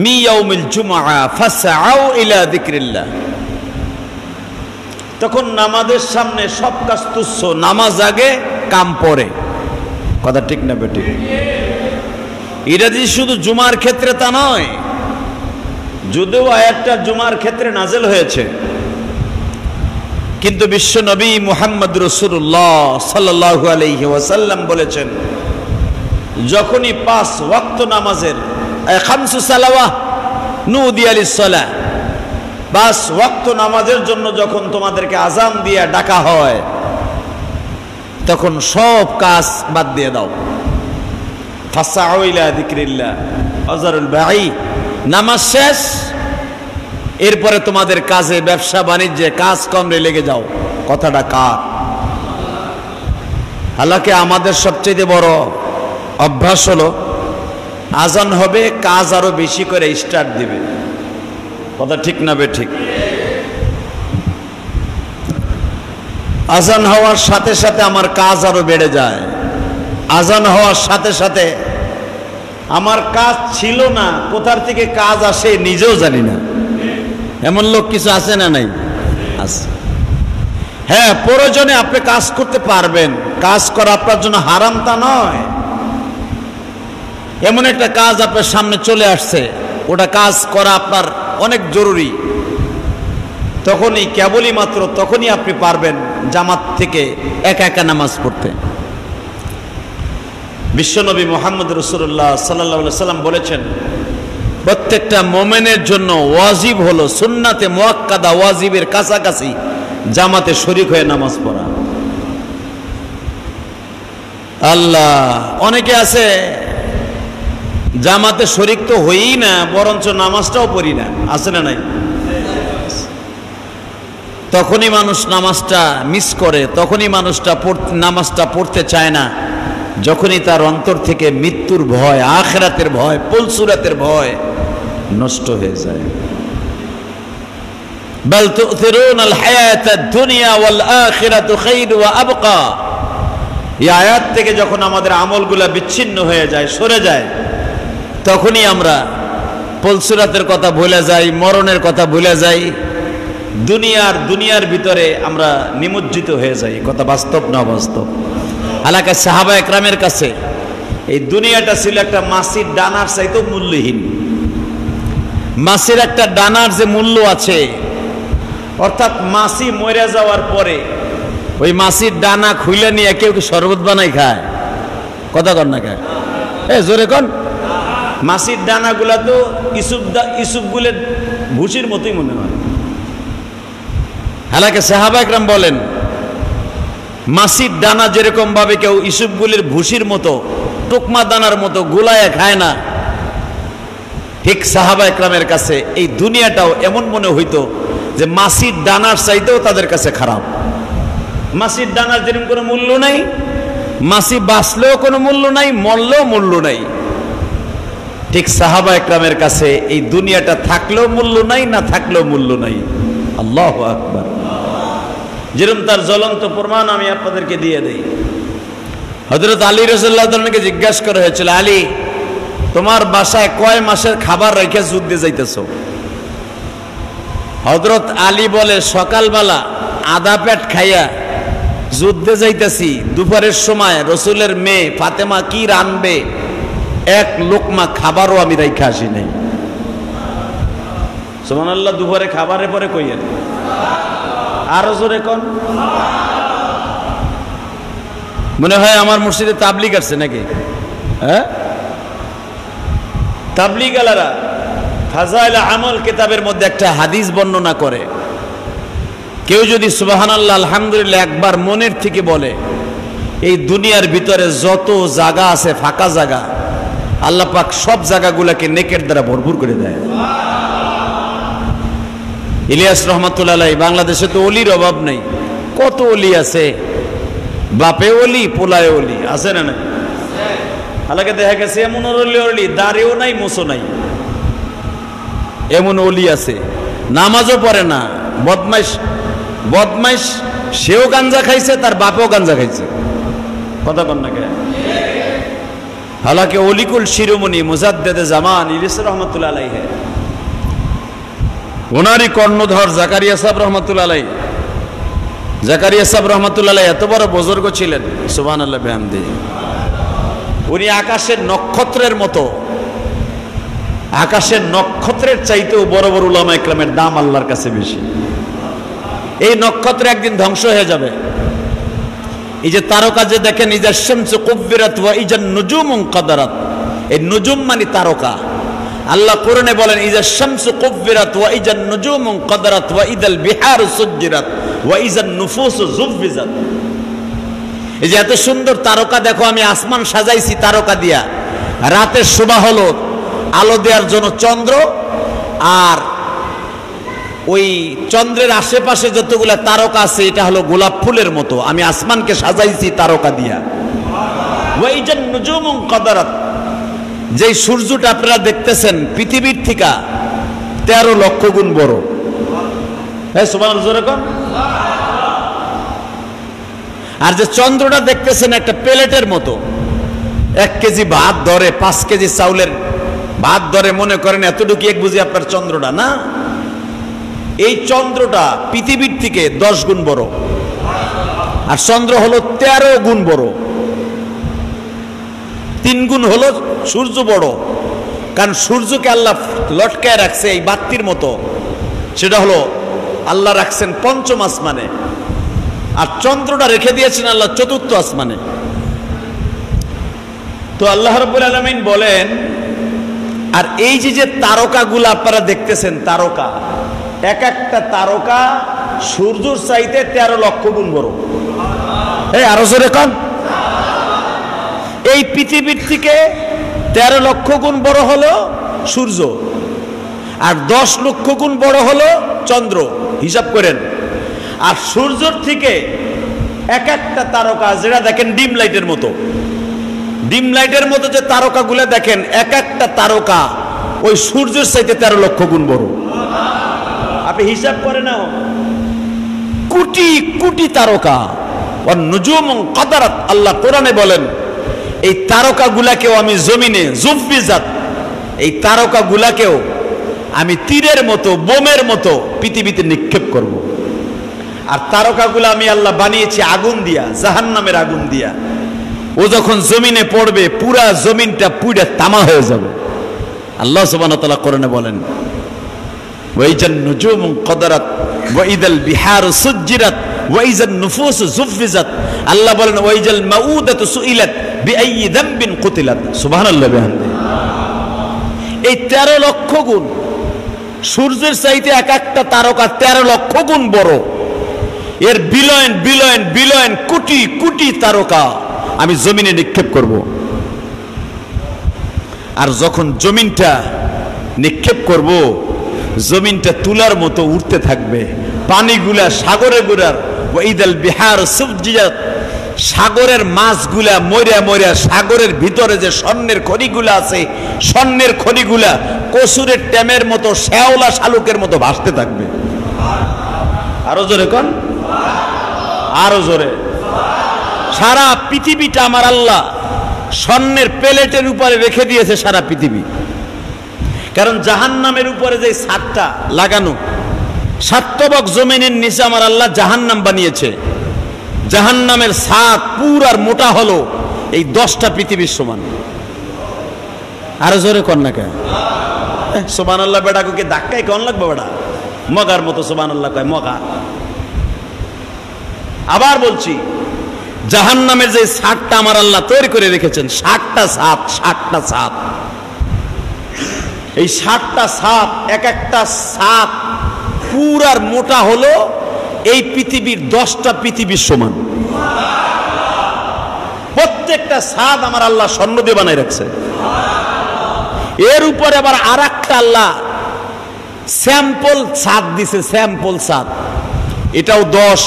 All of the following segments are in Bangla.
মি ইয়াউমিল জুমআ ফাসআউ ইলা যিকরিল্লাহ। তখন নামাজের সামনে সব কাজ তুচ্ছ, নামাজ আগে কাম পরে। কথা ঠিক না বেঠিক? এটা যে শুধু জুমার ক্ষেত্রে তা নয়, যদিও আয়াতটা জুমার ক্ষেত্রে নাজেল হয়েছে, কিন্তু বিশ্ব নবী মুহাম্মদ রাসূলুল্লাহ সাল্লাল্লাহু আলাইহি ওয়াসাল্লাম বলেছেন, যখনই 5 ওয়াক্ত নামাজের খামসু সালাওয়াত নুদিয়া লিস-সালাহ, 5 ওয়াক্ত নামাজের জন্য যখন তোমাদেরকে আযান দিয়ে ডাকা হয়, তখন সব কাজ বাদ দিয়ে দাও। ফাসআউ ইলা যিকরিল্লাহ আযরুল বাঈ, নামাজ শেষ, এরপরে তোমাদের কাজে, ব্যবসা বাণিজ্যে, কাজ কর্মে লেগে যাও। কথাটা কার? হালাকে আমাদের সবচেয়ে বড় অভ্যাস হলো আজান হবে, কাজ আরো বেশি করে স্টার্ট দিবে। কথা ঠিক না বে ঠিক? আজান হওয়ার সাথে সাথে আমার কাজ আরো বেড়ে যায়। আজান হওয়ার সাথে সাথে আমার কাজ ছিল না, কোথার থেকে কাজ আসে নিজেও জানি না। এমন লোক কিছু আছে না নাই? আছে। হ্যাঁ, প্রয়োজনে আপনি কাজ করতে পারবেন, কাজ করা আপনার জন্য হারাম তা নয়। এমন একটা কাজ আপনার সামনে চলে আসছে, ওটা কাজ করা আপনার অনেক জরুরি, তখনই, কেবলই মাত্র তখনই আপনি পারবেন জামাত থেকে একা একা নামাজ পড়তে। বিশ্বনবী মুহাম্মদ রাসূলুল্লাহ সাল্লাল্লাহু আলাইহি সাল্লাম বলেছেন, প্রত্যেকটা মুমিনের জন্য ওয়াজিব হলো সুন্নাতে মুআক্কাদা, ওয়াজিবের কাছাকাছি জামাতে শরীক হয়ে নামাজ পড়া। আল্লাহ, অনেকে আছে জামাতে শরীক তো হইই না, বরঞ্চ নামাজটাও পড়ি না। আছে না নাই? তখনই মানুষ নামাজটা মিস করে, তখনই মানুষটা নামাজটা পড়তে চায় না, যখনই তার অন্তর থেকে মৃত্যুর ভয়, আখিরাতের ভয়, পুলসুরাতের ভয় নষ্ট হয়ে যায়। বাল তু'থিরুনাল হায়াতাদ দুনিয়া ওয়াল আখিরাতু খায়রু ওয়া আবকা। এই আয়াত থেকে যখন আমাদের আমলগুলা বিচ্ছিন্ন হয়ে যায়, সরে যায়, তখনই আমরা পুলসুরাতের কথা ভুলে যাই, মরণের কথা ভুলে যাই, দুনিয়ার ভিতরে আমরা নিমজ্জিত হয়ে যাই। কথা বাস্তব না বাস্তব? হালাকা সাহাবা একরামের কাছে এই দুনিয়াটা ছিল একটা মাছির ডানার চাইতেও মূল্যহীন। মাছির একটা ডানার যে মূল্য আছে, অর্থাৎ মাছি মরে যাওয়ার পরে ওই মাছির ডানা খুলে নিয়ে কেউ কি শরবত বানাই খায়? কথা কন না খায়? জোরে কন। মাছির ডানাগুলা তো ইসুফগুলের ভুসির মতোই মনে হয়। হালাকে সাহাবা একরাম বলেন, মাছির ডানা যেরকম ভাবে কেউ ইসুফগুলের ভুসির মতো, টুকমা দানার মতো গুলায় খায় না, ঠিক সাহাবা একরামের কাছে এই দুনিয়াটাও এমন মনে হইতো যে মাছির ডানার চাইতেও তাদের কাছে খারাপ। মাছির ডানার যেরকম কোনো মূল্য নাই, মাছি বাঁচলেও কোনো মূল্য নাই, মরলেও মূল্য নাই, ঠিক সাহাবা একরামের কাছে এই দুনিয়াটা থাকলেও মূল্য নাই, না থাকলেও মূল্য নাই। আল্লাহু আকবার। যেরকম তার জ্বলন্ত প্রমাণ আমি আপনাদেরকে দিয়ে দেই। হযরত আলী রাদিয়াল্লাহু তাআলাকে জিজ্ঞাসা করা হয়েছিল, আলী, তোমার বাসায় কয় মাসের খাবার রেখে যুদ্ধে যাইতেছো? হযরত আলী বলে, সকালবেলা আধা পেট খাইয়া যুদ্ধে যাইতেছি, দুপুরের সময় রসুলের মেয়ে ফাতেমা কি রানবে এক লোকমা খাবারও আমি রাইখা আসি নাই। সুবহানাল্লাহ। দুপুরে খাবারে পরে কইয়েন, আরো জোরে কোন। মনে হয় আমার মসজিদে তাবলীগ আছে নাকি? হ্যাঁ, তাবলীগ আলারা ফাজাইল আমল কিতাবের মধ্যে একটা হাদিস বর্ণনা করে, কেউ যদি সুবহানাল্লাহ আলহামদুলিল্লাহ একবার মনের থেকে বলে, এই দুনিয়ার ভিতরে যত জায়গা আছে ফাঁকা জায়গা, আল্লাহ পাক সব জায়গাগুলোকে নেকের দ্বারা ভরপুর করে দেয়। ইলিয়াস রহমাতুল্লাহ আলাইহি, বাংলাদেশে তো অলির অভাব নেই, কত অলি আছে, বাপে অলি, পোলায় অলি, আছে না? হালাকে দেখা গেছে এমন অলি, দাড়িও নাই, মোছো নাই, এমন অলি আছে, নামাজও পড়ে না, বদমাইশ, সেও গাঞ্জা খাইছে, তার বাপেও গাঞ্জা খাইছে। কথা কন না কে? हालांकि ओलिकुल शिरोमणि मुजद्दिद ज़मान इलिस रहमतुल्लाह अलैहि है, उनारी कर्णधर জাকারিয়া সাহেব रहमतुल्लाह अलैहि। জাকারিয়া সাহেব रहमतुल्लाह अलैहि এত বড় বুজুর্গ ছিলেন, সুবহানাল্লাহ বিহামদিহি। উনি আকাশের নক্ষত্রের মতো, আকাশের নক্ষত্রের চাইতেও বড় বড় উলামা ইকরামের দাম আল্লাহর কাছে বেশি। এই নক্ষত্র একদিন ধ্বংস হয়ে যাবে। এই যে তারকা যে দেখেন, ইজা শামসু কুব্বিরাত ওয়া ইজান নুজুমু কাদারাত, এই নুজুম মানে তারকা। আল্লাহ কোরআনে বলেন ইজা শামসু কুব্বিরাত ওয়া ইজান নুজুমু কাদারাত ওয়া ইদাল বিহারু সুজ্জিরাত ওয়া ইজান নুফুসু যুফফিজাত। এই যে এত সুন্দর তারকা দেখো, আমি আসমান সাজাইছি তারকা দিয়া। রাতের শোভা হলো আলো দেওয়ার জন্য চন্দ্র, আর ওই চন্দ্রের আশেপাশে যতগুলা তারকা আছে এটা হলো গোলাপ ফুলের মতো, আমি আসমানকে সাজাইছি তারকা দিয়া। ওয়াইজান নুজুমুন কাদারাত, যেই সূর্যটা আপনারা দেখতেছেন পৃথিবীর থেকে 13 লক্ষ গুণ বড়। হ্যাঁ সুবহানাল্লাহ জোরে কোন। আর যে চন্দ্রটা দেখতেছেন একটা প্লেটের মতো, 1 কেজি ভাত ধরে, 5 কেজি চাউলের ভাত ধরে, মনে করেন এতটুকু এক বুঝি আপনার চন্দ্রটা না। এই চন্দ্রটা পৃথিবীর থেকে 10 গুণ বড়, আর চন্দ্র হলো 13 গুণ বড়। 3 গুণ হলো সূর্য বড়, কারণ সূর্যকে আল্লাহ লটকায় রাখছে এই বাতির মতো, সেটা হলো আল্লাহ রাখছেন 5ম আসমানে, আর চন্দ্রটা রেখে দিয়েছেন আল্লাহ 4র্থ আসমানে। তো আল্লাহ রাব্বুল আলামিন বলেন, আর এই যে তারকাগুলো আপনারা দেখতেছেন, তারকা এক একটা তারকা সূর্যের চাইতে 13 লক্ষ গুণ বড়। এই আরো জোরে কোন। এই পৃথিবীর থেকে 13 লক্ষ গুণ বড় হলো সূর্য, আর 10 লক্ষ গুণ বড় হলো চন্দ্র, হিসাব করেন। আর সূর্যের থেকে এক একটা তারকা, যেটা দেখেন ডিম লাইটের মতো, ডিম লাইটের মতো যে তারকাগুলো দেখেন, এক একটা তারকা ওই সূর্যের চাইতে 13 লক্ষ গুণ বড়। আপনি হিসাব করে নাও, কোটি কোটি তারকা। ওয়ান নুজুমুন কাদারাত, আল্লাহ কোরআনে বলেন এই তারকাগুলাকেও আমি জমিনে যুফফিজাত, এই তারকাগুলাকেও আমি তীরের মতো, বোমের মতো পৃথিবীতে নিক্ষেপ করব। আর তারকাগুলো আমি আল্লাহ বানিয়েছি আগুন দিয়া, জাহান্নামের আগুন দিয়া। ও যখন জমিনে পড়বে পুরা জমিনটা পুড়ে তামা হয়ে যাবে। আল্লাহ সুবহানাহু ওয়া তাআলা কোরআনে বলেন ওয়াইজান নুজুমুন কাদারাত ওয়া ইদাল বিহারু সুজ্জিরাত ওয়া ইজান নুফুসু যুফফিজাত। আল্লাহ বলেন ওয়াইজাল মাউদাতু সুইলাত বিআইয়ি যামবিন কুতিলাত। সুবহানাল্লাহ বিহামদিহি। এই 13 লক্ষ গুণ সূর্যের চাইতে এক একটা তারকা 13 লক্ষ গুণ বড়। এর billion billion billion crore crore তারকা আমি জমিনে নিক্ষেপ করব। আর যখন জমিনটা নিক্ষেপ করব, জমিনটা তুলার মতো উঠতে থাকবে, পানিগুলা সাগরে গুড়ার ওয়াইদাল বিহার সুজ্জিরাত, সাগরের মাছগুলা মরিয়া মরিয়া সাগরের ভিতরে যে স্বর্ণের খনিগুলা আছে, স্বর্ণের খনিগুলা কসুরের ট্যামের মতো, শ্যাওলা শালুকের মতো ভাসতে থাকবে। আরো জোরে কোন, আরো জোরে। সারা পৃথিবীটা আমার আল্লাহ স্বর্ণের প্লেটের উপরে রেখে দিয়েছে, সারা পৃথিবী। কারণ জাহান্নামের উপরে যে ছাদটা লাগানো, সাতবক জমিনের নিচে আমার আল্লাহ জাহান্নাম বানিয়েছে। জাহান্নামের ছাদ পুরার মোটা হলো এই 10টা পৃথিবীর সমান। আরো জোরে কর না কেন? সুবহানাল্লাহ। বেটা কে ধাক্কায় কেমন লাগবে? বেটা মগার মতো সুবহানাল্লাহ কয়, মগা। আবার বলছি, জাহান্নামের যে ছাদটা আমার আল্লাহ তৈরি করে রেখেছেন, 60টা ছাদ, 60টা ছাদ। এই 60টা ছাদ, এক একটা ছাদ পুরার মোটা হলো এই পৃথিবীর 10টা পৃথিবীর সমান। প্রত্যেকটা ছাদ আমার আল্লাহ স্বর্ণ দিয়ে বানাই রাখছে। এর উপরে আবার আর একটা আল্লাহ স্যাম্পল ছাদ দিছে, স্যাম্পল ছাদ। এটাও 10,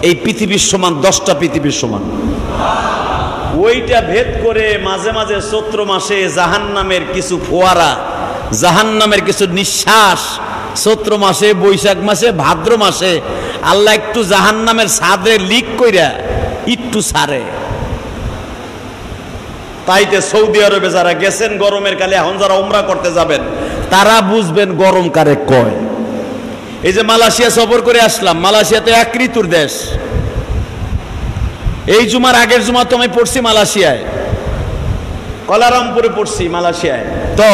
এই পৃথিবীর সমান, 10টা পৃথিবীর সমান। ওইটা ভেদ করে মাঝে মাঝে চৈত্র মাসে জাহান্নামের কিছু ফোয়ারা, জাহান্নামের কিছু নিঃশ্বাস, চৈত্র মাসে, বৈশাখ মাসে, ভাদ্র মাসে আল্লাহ একটু জাহান্নামের ছাদে লিক কইরা একটু ছাড়ে। তাইতে সৌদি আরবে যারা গেছেন গরমের কালে, এখন যারা উমরা করতে যাবেন তারা বুঝবেন গরম কারে কয়। এই যে মালয়েশিয়া সফর করে আসলাম, মালয়েশিয়া তো এক ঋতুর দেশ। এই জুমার আগের জুমা তো আমি পড়ছি মালয়েশিয়ায়, কলারামপুরে পড়ছি মালয়েশিয়ায়। তো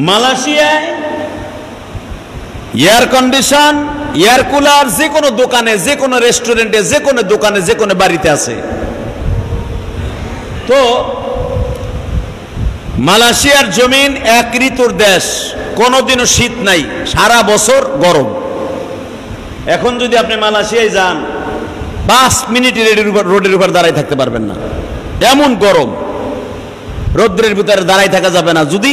মালয়েশিয়ায় এয়ার কন্ডিশন, এয়ার কুলার যে কোনো দোকানে, যে কোনো রেস্টুরেন্টে, যে কোনো দোকানে, যে কোনো বাড়িতে আছে। তো মালয়েশিয়ার জমিন এক ঋতুর দেশ, কোনোদিনও শীত নাই, সারা বছর গরম। এখন যদি আপনি মালয়েশিয়ায় যান 5 মিনিট রোডের উপর দাঁড়ায় থাকতে পারবেন না, এমন গরম। রৌদ্রের ভিতরে দাঁড়ায় থাকা যাবে না যদি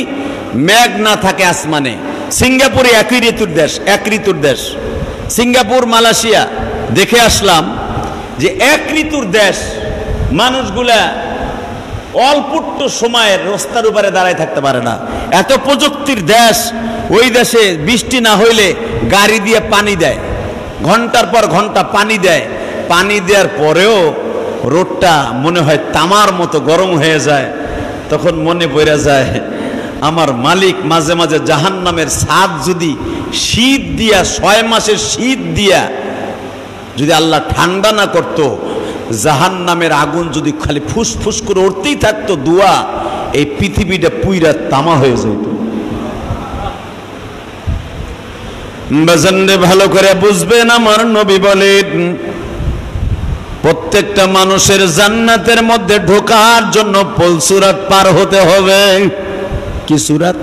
মেঘ না থাকে আসমানে। সিঙ্গাপুরে একই ঋতুর দেশ, এক ঋতুর দেশ। সিঙ্গাপুর মালয়েশিয়া দেখে আসলাম যে এক ঋতুর দেশ, মানুষগুলা অল্পট্ট সময়ের রাস্তার উপরে দাঁড়ায় থাকতে পারে না, এত প্রযুক্তির দেশ। ওই দেশে বৃষ্টি না হইলে গাড়ি দিয়ে পানি দেয়, ঘন্টার পর ঘন্টা পানি দেয়। পানি দেওয়ার পরেও রোডটা মনে হয় তামার মতো গরম হয়ে যায়। তখন মনে পড়ে যায় আমার মালিক মাঝে মাঝে জাহান্নামের ছাদ যদি শীত দিয়া, 6 মাসের শীত দিয়া যদি আল্লাহ ঠান্ডা না করত, জাহান্নামের আগুন যদি খালি ফুসফুস করে উঠতেই থাকতো দুয়া, এই পৃথিবীটা পুইরা তামা হয়ে যেত। বাজানরে ভালো করে বুঝবেন, আমার নবী বলেন প্রত্যেকটা মানুষের জান্নাতের মধ্যে ঢোকার জন্য পুলসিরাত পার হতে হবে। কি সূরাত?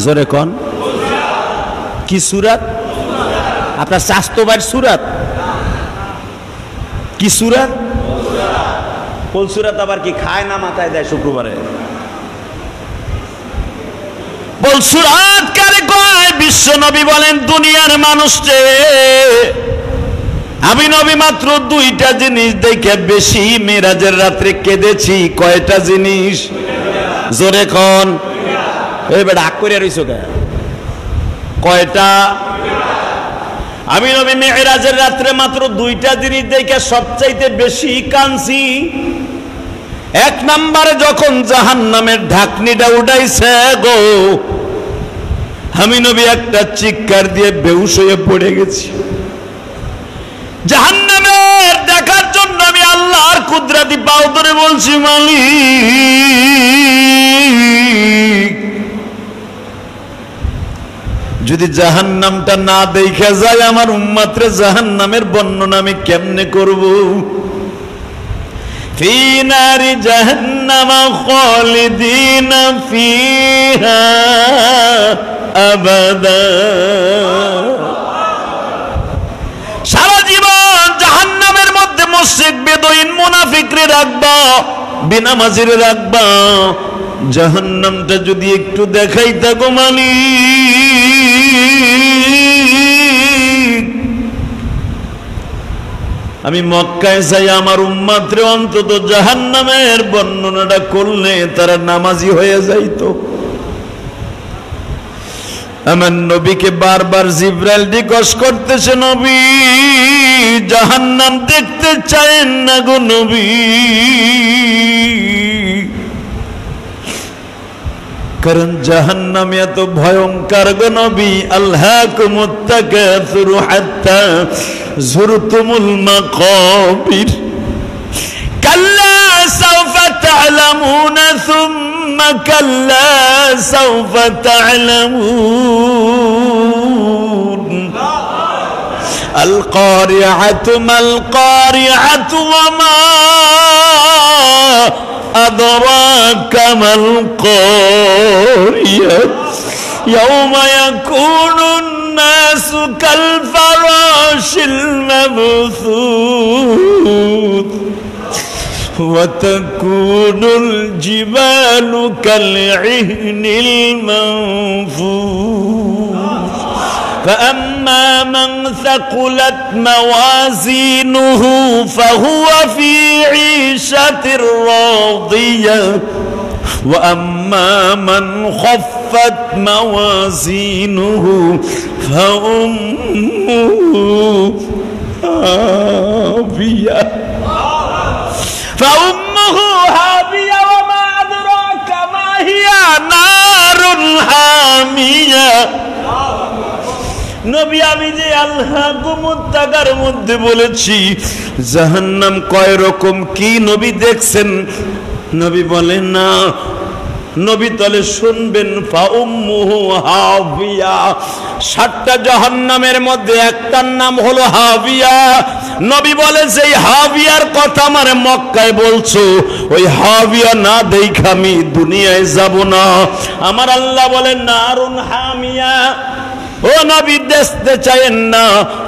জোরে কোন কি সূরাত? আপনার স্বাস্থ্যবান সূরাত কি সূরাত? পুলসিরাত আবার কি খায় না মাথায় দেয় শুক্রবারে? পুলসিরাত কারে কয়? বিশ্ব নবী বলেন দুনিয়ার মানুষকে আমি নবী মাত্র 2টা জিনিস দেখে বেশি মেরাজের রাত্রে কেঁদেছি। কয়টা জিনিস? জোরে কোন। এই বেটা আগ করে রইছো কে? কয়টা? আমি নবী মেরাজের রাত্রে মাত্র 2টা জিনিস দেখে সবচাইতে বেশি কাঁদছি। 1 নম্বরে যখন জাহান্নামের ঢাকনিটা উঠাইছে গো, আমি নবী একটা চিৎকার দিয়ে বেহুশ হয়ে পড়ে গেছি। জাহান্নামের দেখার জন্য আমি আল্লাহর কুদরতি পাও ধরে বলছি, মালিক যদি জাহান্নামটা না দেখা যায়, আমার উম্মতরে জাহান্নামের বর্ণনা আমি কেমনে করব? ফি নারি জাহান্নাম খালিদিনা ফিহা আবাদা। সারা জীবন জাহান্নামের মধ্যে মুশরিক, বেদুইন, মুনাফিকরে রাখবা, বেনামাজিরে রাখবা। জাহান্নামটা যদি একটু দেখাইতা গো মালিক, আমি মক্কায় যাই আমার উম্মতরে অন্তত জাহান্নামের বর্ণনাটা করলে তারা নামাজি হয়ে যাইতো। আমার নবীকে বারবার জিবরাইল জিজ্ঞাসা করতেছে, নবী জাহান্নাম দেখতে চায়েন না গো নবী? কারণ জাহান্নাম এত ভয়ঙ্কর গো নবী। আল্লাহকুমুত তাকাসুরু হাত্তা যুরতুমুল মাকাবির, কাল্লা সাওফা তা'লামুনা সুম্মা কাল্লা সাওফা তা'লামুন। আল কারিআতু মাল কারিআতু ওয়া মা আদরাকা মাল কারিআহ, ইয়াওমা ইয়াকুনুন নাসু কাল ফারাশিল মাবসুত ওয়া তাকুনুল জিবালু কাল ইহনিল মানফুস। فأما من ثقلت موازينه فهو في عيشة راضية وأما من خفت موازينه فأمه হামিয়া। নবী আমি যে আল্লাহকুমুত তাকার মধ্যে বলেছি জাহান্নাম কয় রকম, কি নবী দেখছেন? নবী বলেন না। নবী তাহলে শুনবেন, ফাউম্মুহু হাবিয়া, 7টা জাহান্নামের মধ্যে একটার নাম হলো হাবিয়া। নবী বলে সেই হাবিয়ার কথা আমার মক্কায় বলছো, ওই হাবিয়া না দেখা আমি দুনিয়ায় যাব না। আমার আল্লাহ বলেন নারুন হামিয়া। ও নবী দেখতে চাইেন না,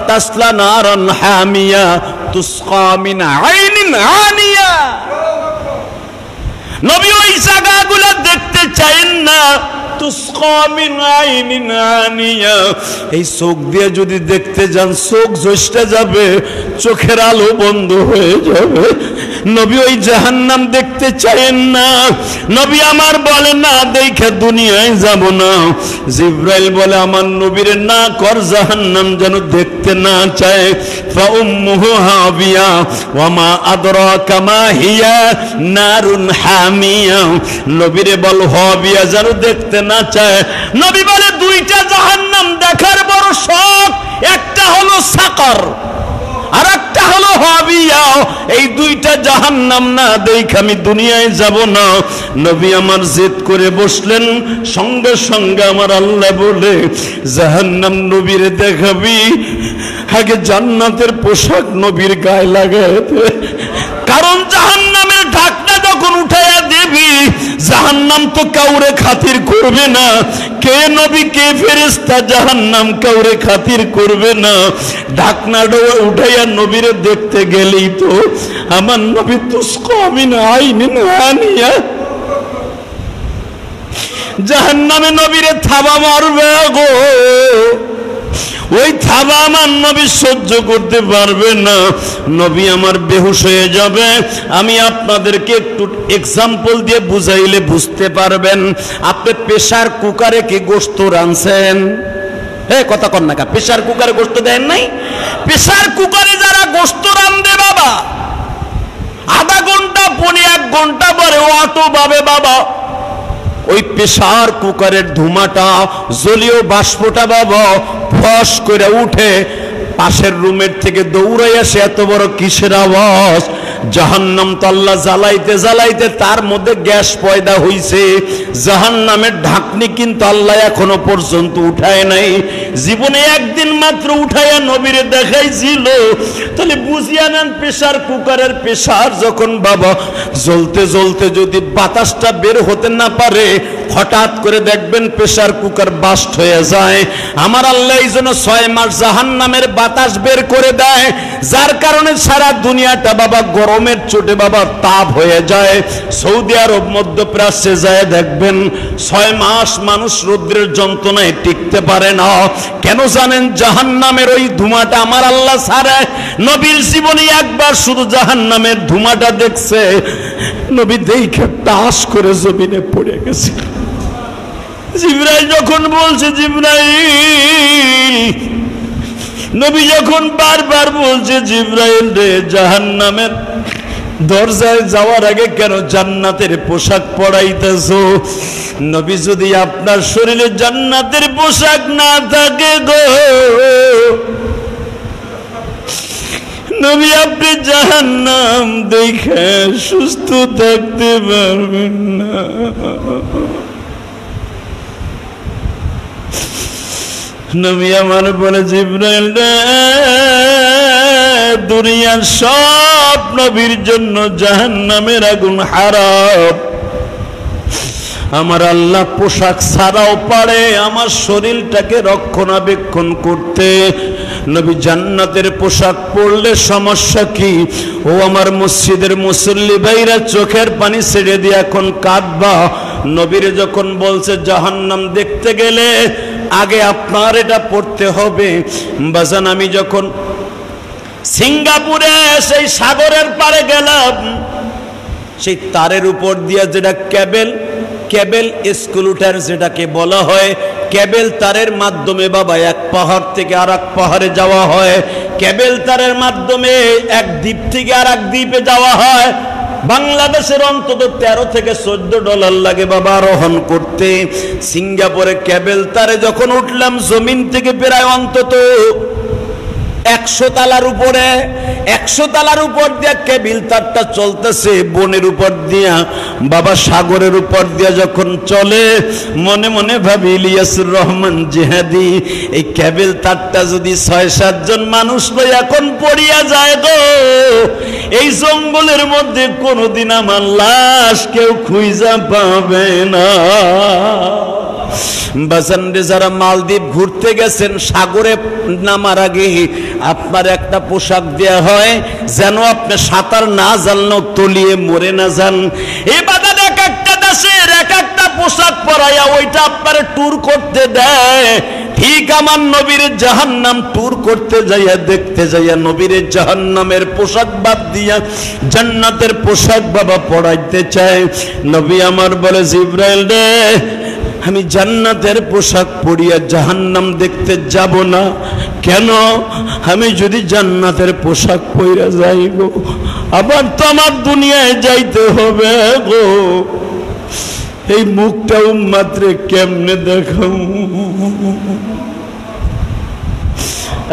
তাসলা নারুন হামিয়া তুসকা মিন আইনিন আনিয়া। নবী ওই জায়গাগুলো দেখতে চাইেন না, তুসকা মিন আইনিন আনিয়া। এই চোখ দিয়ে যদি দেখতে যান চোখ জ্বলতে যাবে, চোখের আলো বন্ধ হয়ে যাবে। নবী ওই জাহান্নাম দেখতে চাইেন না। নবী আমার বলে না দেখে দুনিয়ায় যাব না। জিবরাইল বলে আমার নবীর না কর জাহান্নাম যেন দেখতে না চায়। ফাউম্মুহু হাবিয়া ওয়া মা আদরাকা মা হিয়া নারুন হামিয়া। নবীরে বল হাবিয়া যেন দেখতে না চায়। নবী বলে 2টা জাহান্নাম দেখার বড় শখ, একটা হলো সাকার আর একটা হলো হাবিয়া। এই 2টা জাহান্নাম না দেখে আমি দুনিয়ায় যাব না। নবী আমার জেদ করে বসলেন। সঙ্গে সঙ্গে আমার আল্লাহ বলে জাহান্নাম নবীরে দেখাবি, আগে জান্নাতের পোশাক নবীর গায়ে লাগায় দে। কারণ জাহান্নামের ঢাকনা যখন উঠাইয়া দিবি, জাহান্নাম তো কাউরে খাতির করবে না। কে নবী কে ফেরেশতা, জাহান্নাম কাউরে খাতির করবে না। ঢাকনাটা উঠাইয়া নবীরে দেখতে গেলেই তো আমার নবী তুসকা মিন আইনিন আনিয়া। জাহান্নামে নবীরে থাবা মারবে গো, ওই থাবা আমার নবী সহ্য করতে পারবে না। নবী আমার বেহুশ হয়ে যাবে। আমি আপনাদেরকে একটু এক্সাম্পল দিয়ে বুঝাইলে বুঝতে পারবেন। আপনি প্রেসার কুকারে কি গোশত রাঁধছেন? কথা কন না, প্রেসার কুকারে গোশত দেন নাই? প্রেসার কুকারে যারা গোশত রাঁধে বাবা, আধা ঘন্টা পরে 1 ঘন্টা পরে অটো পাবে বাবা, ওই প্রেসার কুকারের ধুমাটা জলীয় বাষ্পটা বাবা ফস করে উঠে পাশের রুমের থেকে দৌড়াই আসে। এত বড় কিসের আওয়াজ? জাহান্নাম তো আল্লাহ জ্বালাইতে জ্বালাইতে তার মধ্যে গ্যাস পয়দা হইছে। জাহান্নামের ঢাকনি কিন্তু আল্লাহ এখনো পর্যন্ত উঠায় নাই। জীবনে একদিন মাত্র উঠাইয়া নবীরে দেখাইছিল। তাহলে বুঝিয়া নেন প্রেসার কুকারের প্রেসার যখন বাবা জ্বলতে জ্বলতে যদি বাতাসটা বের হতে না পারে, হঠাৎ করে দেখবেন প্রেসার কুকার বাস্ট হয়ে যায়। আমার আল্লাহ এই জন্য 6 মাস জাহান্নামের বাতাস বের করে দেয়, যার কারণে সারা দুনিয়াটা বাবা গরমের চোটে বাবা তাপ হয়ে যায়। সৌদি আরব মধ্যপ্রাচ্যে যায় দেখবেন 6 মাস মানুষ রৌদ্রের যন্ত্রণায় টিকতে পারে না। কেন জানেন? জাহান্নামের ওই ধুমাটা আমার আল্লাহ ছাড়ে। নবীর জীবনে একবার শুধু জাহান্নামের ধুমাটা দেখছে, নবী দেখে টাস করে জমিনে পড়ে গেছে। জিবরাইল যখন বলছে, জিবরাইল, নবী যখন বারবার বলছে জিবরাইল রে জাহান্নামের দরজায় যাওয়ার আগে কেন জান্নাতের পোশাক পরাইতেছো? নবী যদি আপনার শরীরে জান্নাতের পোশাক না থাকে গো নবী, আপনি জাহান্নাম দেখে সুস্থ থাকতে পারবেন না। নবী আমার বলে, জিবরাইল রে, দুনিয়ার সব নবীর জন্য জাহান্নামের আগুন হারাম। আমার আল্লাহ পোশাক ছাড়াও পারে আমার শরীরটাকে রক্ষণাবেক্ষণ করতে। নবী জান্নাতের পোশাক পরলে সমস্যা কি? ও আমার মসজিদের মুসল্লি ভাইরা, চোখের পানি ছেড়ে দিয়ে এখন কাঁদবা। নবীরে যখন বলছে জাহান্নাম দেখতে গেলে আগে আপনার এটা পড়তে হবে। বাজান, আমি যখন সিঙ্গাপুরে সেই সাগরের পারে গেলাম, সেই তারের উপর দিয়ে যেটা কেবল স্কুটার যেটাকে বলা হয়, কেবল তারের মাধ্যমে বাবা এক পাহাড় থেকে আর এক পাহাড়ে যাওয়া হয়। কেবল তারের মাধ্যমে এক দ্বীপ থেকে আর এক দ্বীপে যাওয়া হয়। বাংলাদেশের অন্তত 13 থেকে 14 ডলার লাগে বাবা আরোহণ করতে। সিঙ্গাপুরে কেবল তারে যখন উঠলাম জমিন থেকে প্রায় অন্তত 100 তালার উপরে, 100 তালার উপর দিয়া কেবিল তারটা চলতেছে বনের উপর দিয়া বাবা, সাগরের উপর দিয়া যখন চলে মনে মনে ভাবি ইলিয়াসুর রহমান জিহাদি এই কেবিল তারটা যদি 6-7 জন মানুষ লই এখন পড়িয়া যায় গো, এই জঙ্গলের মধ্যে কোনোদিন আমার লাশ কেউ খুঁজা পাবে না। বাজানরে যারা মালদ্বীপ ঘুরতে গেছেন সাগরে নামার আগে আপনার একটা পোশাক দেয়া হয় যেন আপনি সাঁতার না জানলেও তলিয়ে মরে না যান। এই বাজার এক একটা দেশের এক একটা পোশাক পরাইয়া ওইটা আপনার ট্যুর করতে দেয়। ঠিক আমার নবীর জাহান্নাম ট্যুর করতে যাইয়া দেখতে যাইয়া নবীর জাহান্নামের পোশাক বাদ দিয়া জান্নাতের পোশাক বাবা পরাইতে চায়। নবী আমার বলে জিবরাইল রে আমি জান্নাতের পোশাক পরিয়া জাহান্নাম দেখতে যাব না। কেন? আমি যদি জান্নাতের পোশাক পইরা যাই গো আবার তো আমার দুনিয়ায় যাইতে হবে গো, এই মুখটা উম্মাতরে কেমনে দেখাও?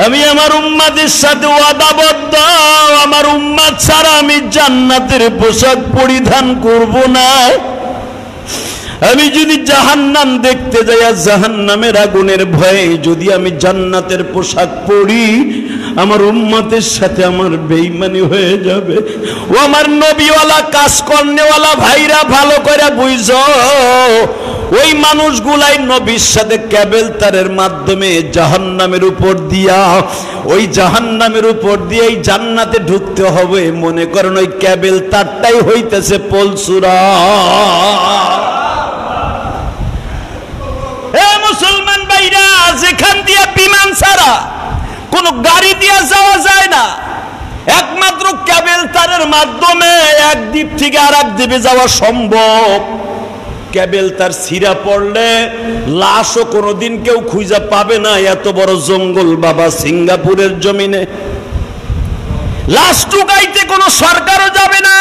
আমি আমার উম্মাদের সাথে ওয়াদাবদ্ধ, আমার উম্মাদ ছাড়া আমি জান্নাতের পোশাক পরিধান করব না। আমি যদি জাহান্নাম দেখতে যাই আর জাহান্নামের আগুনের ভয়ে যদি আমি জান্নাতের পোশাক পরি আমার উম্মতের সাথে আমার বেঈমানি হয়ে যাবে। ও আমার নবীওয়ালা কাজ করনেওয়ালা ভাইরা ভালো করে বুঝো, ওই মানুষগুলাই নবীর সাথে কেবল তারের মাধ্যমে জাহান্নামের উপর দিয়া ওই জাহান্নামের উপর দিয়ে এই জান্নাতে ঢুকতে হবে। মনে করেন ওই কেবল তারটাই হইতেছে পলসুরা। মুসলমান ভাইরা যেখান দিয়ে বিমান ছাড়া কোন গাড়ি দিয়ে যাওয়া যায় না, একমাত্র কেবল তারের মাধ্যমে এক দ্বীপ থেকে আর এক দ্বীপে যাওয়া সম্ভব। কেবল তার ছিঁড়া পড়লে লাশও কোনোদিন কেউ খুঁজে পাবে না। এত বড় জঙ্গল বাবা সিঙ্গাপুরের জমিনে, লাশ টুকাইতে কোনো সরকারও যাবে না।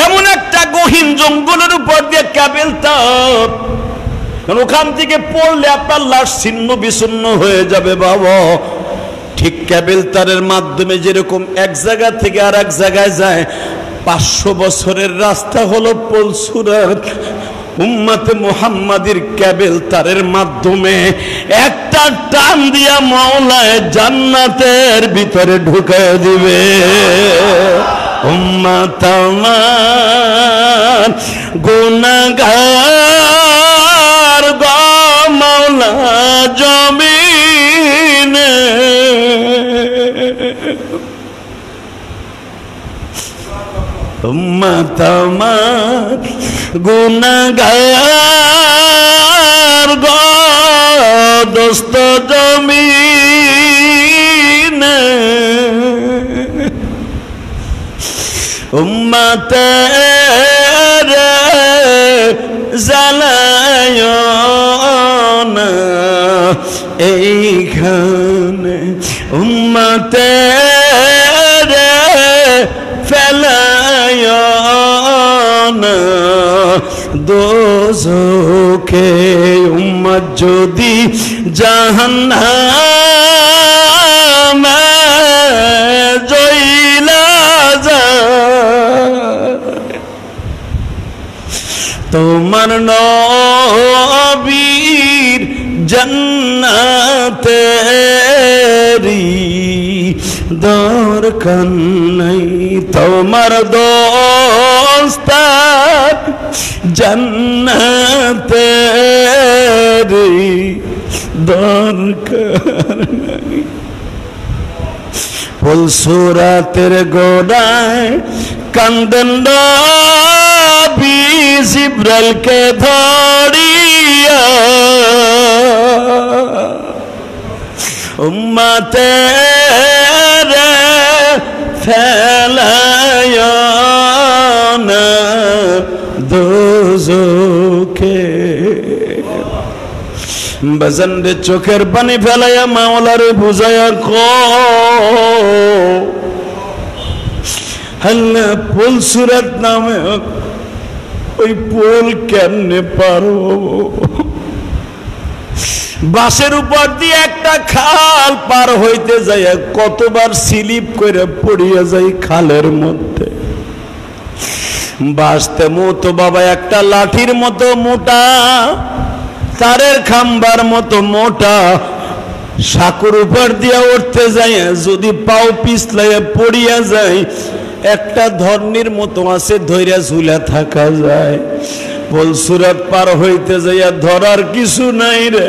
এমন একটা গহীন জঙ্গলের উপর দিয়ে কেবল তার, ওখান থেকে পড়লে আপনার লাশ ছিন্ন বিচ্ছিন্ন হয়ে যাবে বাবা। ঠিক কেবল তারের মাধ্যমে যেরকম এক জায়গা থেকে আর এক জায়গায় যায়, 500 বছরের রাস্তা হলো পলসুরাত। উম্মতে মুহাম্মাদির কেবল তারের মাধ্যমে একটা টান দিয়া মাওলায় জান্নাতের ভিতরে ঢুকে দিবে। উম্মত আমার গুনাহগার গো মাওলা জমিনে, উম্মত আমার গুনাহগার গো দোস্ত জমিনে, উম্মতের জ্বালায় না এইখানে, উম্মতের ফেলায় না দোজখে। উম্মত যদি জাহান্নামে জইলা যায়, তোমার নবীর জান্নাতেরি দরকার নাই, তোমার দোস্তার জান্নাতেরি দরকার নাই। পলসুরাতের গোড়ায় কান্দেন নবী জিবরাইলকে ধরিয়া, উম্মতের ফেলায় না দোজখে। বাজান রে চোখের পানি ফেলাইয়া মাওলারে বুঝাইয়া কো, আল্লাহ পুলসুরাত নামে ওই পোল কেমনে পার হবো? বাসের উপর দিয়ে একটা খাল পার হইতে যাই কতবার স্লিপ করে পড়িয়া যাই খালের মধ্যে। বাসতে মতো বাবা একটা লাঠির মতো মোটা, তারের খাম্বার মতো মোটা, সাঁকুর উপর দিয়ে উঠতে যাই যদি পাও পিছলাইয়া পড়িয়া যায় একটা ধর্নির মতো আছে ধৈর্য ঝুলা থাকা যায়। পুলসুরাত পার হইতে যাইয়া ধরার কিছু নাই রে,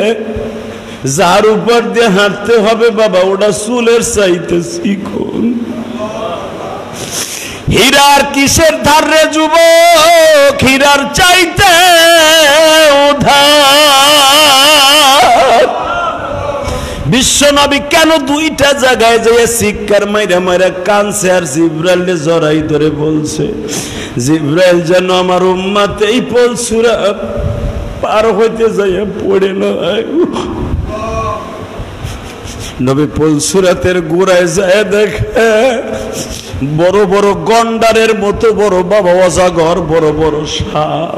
যার উপর দিয়ে হাঁটতে হবে বাবা ওটা চুলের চাইতে চিকন। হীরার কিসের ধার রে যুবক, হীরার চাইতে উধার। বিশ্বনবী কেন দুইটা জায়গায় যাইয়া শিক্ষার মাইরা মাইরা কানছে আর জিব্রাইলে জড়াই ধরে বলছে, জিব্রাইল যেন আমার উম্মত এই পুলসুরাত পার হইতে যাইয়া পড়ে না। নবী পুলসুরাতের গোড়ায় যায় দেখে বড় বড় গন্ডারের মতো বড় বাবা অজাগর, বড় বড় সাপ।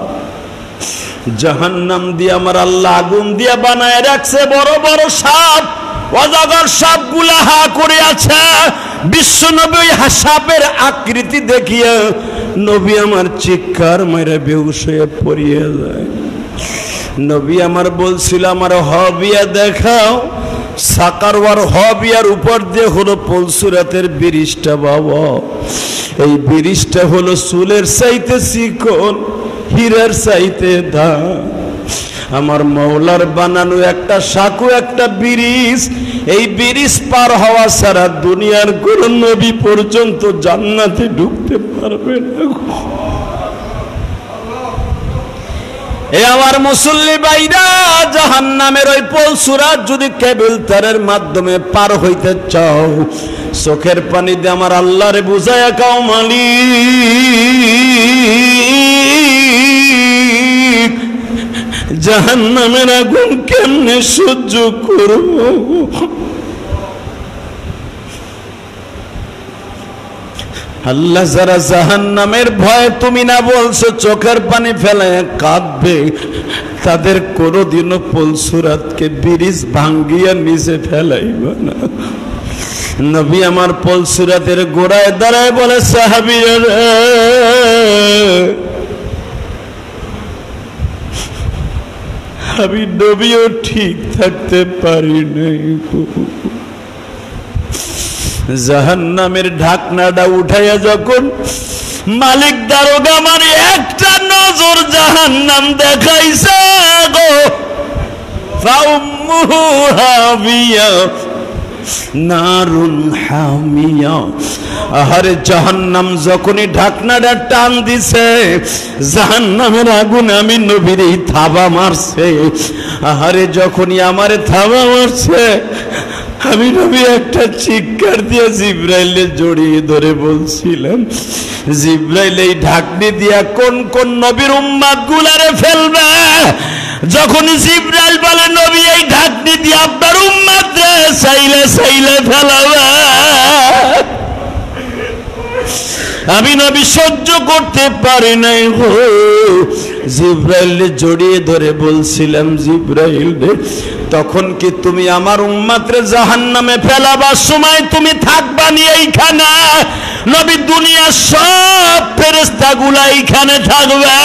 জাহান্নাম দিয়ে আমার আল্লাহ আগুন দিয়ে বানায় রাখছে বড় বড় সাপ, অজাগর সাপ গুলা হা করে আছে। বিশ্বনবী সাপের আকৃতি দেখিয়া নবী আমার চিৎকার মাইরা বেহুশ হয়ে পড়িয়া যায়। নবী আমার বলছিল আমার হবিয়া দেখাও। সাকারওয়ার হবিয়ার উপর দিয়ে হলো পুলসুরাতের ব্রিজটা বাবা। এই ব্রিজটা হলো চুলের চাইতে চিকন, হীরার চাইতে দাম। আমার মওলার বানানো একটা সাঁকু, একটা ব্রিজ। এই ব্রিজ পার হওয়া ছাড়া দুনিয়ার কোন নবী পর্যন্ত জান্নাতে ঢুকতে পারবে না। এ আমার মুসল্লি ভাইরা, জাহান্নামের ওই পুলসুরাত যদি কেবল তারের মাধ্যমে পার হইতে চাও, চোখের পানি দিয়ে আমার আল্লাহরে বুঝায়া কাও মালিক জাহান্নামের আগুন কেমনে সহ্য করব? আল্লাহ যারা জাহান্নামের ভয় তুমি না বলছো চোখের পানি ফেলায় কাঁদবে, তাদের কোনোদিনও পুলসুরাতকে ব্রিজ ভাঙ্গিয়া নিচে ফেলাইবে না। নবী আমার পুলসুরাতের গোড়ায় দাঁড়ায় বলে, সাহাবীরা আমি নবীও ঠিক থাকতে পারি নাই। জাহান্নামের ঢাকনাটা উঠাইয়া যখন মালিক দারোগা মানে একটা নজর জাহান্নাম দেখাইছে গো, ফাউম্মুহু হাবিয়া নারুন হামিয়া। আহারে জাহান্নাম যখনই ঢাকনাটা টান দিছে, জাহান্নামের আগুন আমি নবীরই থাবা মারছে। আহারে যখনই আমারে থাবা মারছে, আমি নবী একটা চিৎকার দিয়ে জিব্রাইলে জড়িয়ে ধরে বলছিলাম, জিব্রাইল এই ঢাকনি দিয়া কোন কোন নবীর উম্মত গুলারে ফেলবে? যখন জিব্রাইল বলে নবী এই ঢাকনি দিয়ে আপনার উম্মত চাইলে চাইলে ফেলাবে, আমি নবী সহ্য করতে পারি নাই গো। জিব্রাইল জড়িয়ে ধরে বলছিলাম, জিব্রাইল রে তখন কি তুমি আমার উম্মতরে জাহান্নামে ফেলাবার সময় তুমি থাকবা নি এইখানে? নবী দুনিয়ার সব ফেরেশতাগুলা এইখানে থাকবে।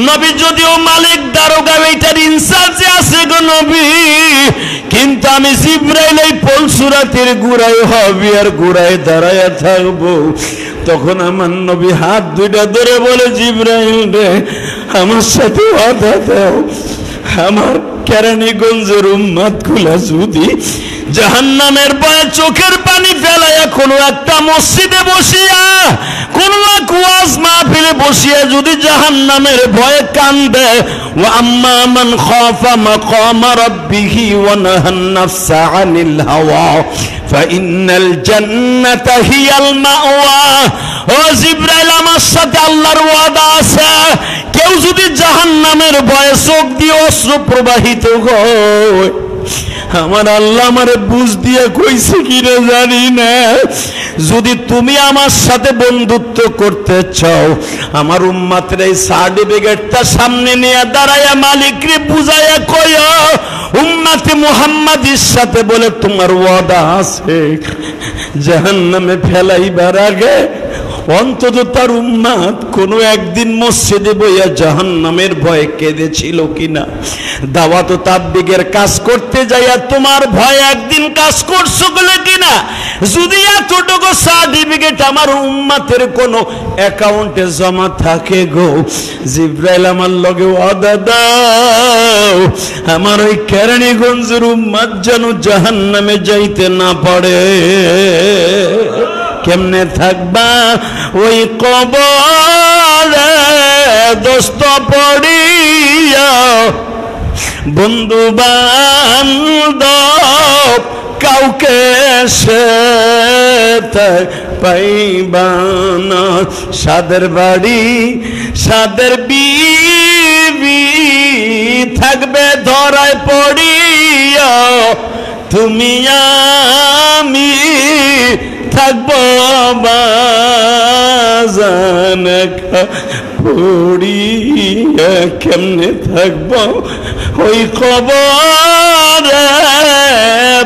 নবী যদিও মালিক দারোগা এইটার ইনচার্জে আছে গো নবী, কিন্তু আমি জিব্রাইল এই পুলসুরাতের গোড়ায় হবি আর গোড়ায় দাঁড়ায় থাকবো। তখন আমার নবী হাত দুইটা ধরে বলে, জিব্রাইল রে আমার সাথে ওয়াদা দাও, আমার কেরানীগঞ্জের উম্মত গুলা যদি জাহান্নামের ভয়ে চোখের পানি ফেলাইয়া কোনো একটা মসজিদে বসিয়া, কোন এক ওয়াজ মাহফিলে বসিয়া যদি জাহান্নামের ভয়ে কান্দে, ওয়া আম্মা মান খাফা মাকামা রাব্বিহি ওয়া নাহান নাফসা আনিল হাওয়া ফাইন্নাল জান্নাতা হিয়াল মাওয়া। ও জিব্রাইল আমার সাথে আল্লাহর ওয়াদা আছে, কেউ যদি জাহান্নামের ভয়ে চোখ দিয়ে অশ্রু প্রবাহিত হয়, আমার আল্লাহ আমারে বুঝ দিয়ে কইছে কিনা জানি না, যদি তুমি আমার সাথে বন্ধুত্ব করতে চাও, আমার উম্মতের এই সার্টিফিকেটটা সামনে নিয়ে দাঁড়ায়া মালিকরে বুঝাইয়া কইও, উম্মতে মুহাম্মাদির সাথে বলে তোমার ওয়াদা আছে জাহান্নামে ফেলাইবার আগে অন্তত তার উম্মত কোনো একদিন মসজিদে বইয়া জাহান্নামের ভয়ে কেঁদেছিল কিনা। দাওয়াত ও তাবলীগের কাজ করতে যাইয়া তোমার ভয় একদিন কাজ করছো বলে কিনা। যদি এতটুকু সার্টিফিকেট আমার উম্মতের কোনো অ্যাকাউন্টে জমা থাকে গো, জিবরাইল আমার লগে ওয়াদা দাও, আমার ওই কেরানীগঞ্জের উম্মত যেন জাহান্নামে যাইতে না পারে। কেমনে থাকবা ওই কবরে দোস্ত পড়িয়া, বন্ধু বান্ধব কাউকে সে পাইবা না, সাদের বাড়ি সাদের বিবি থাকবে ধরায় পড়িয়া, তুমি আমি থাকবো বাজান পড়িয়া। কেমনে থাকবো ওই খবরে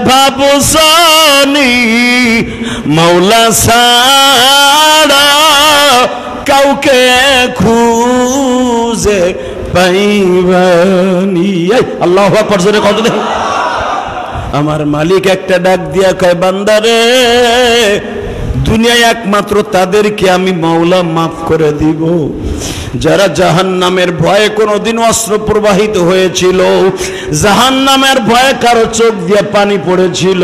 ভাবসানি, মাওলা সারা কাউকে খুঁজে পাইবানি। আল্লাহু আকবার জোরে কত দেখ। আমার মালিক একটা ডাক দিয়া কয়, বান্দারে দুনিয়ায় একমাত্র তাদেরকে আমি মাওলা মাফ করে দিব যারা জাহান্নামের ভয়ে কোনোদিন অশ্রু প্রবাহিত হয়েছিল, জাহান্নামের ভয়ে কারো চোখ দিয়ে পানি পড়েছিল।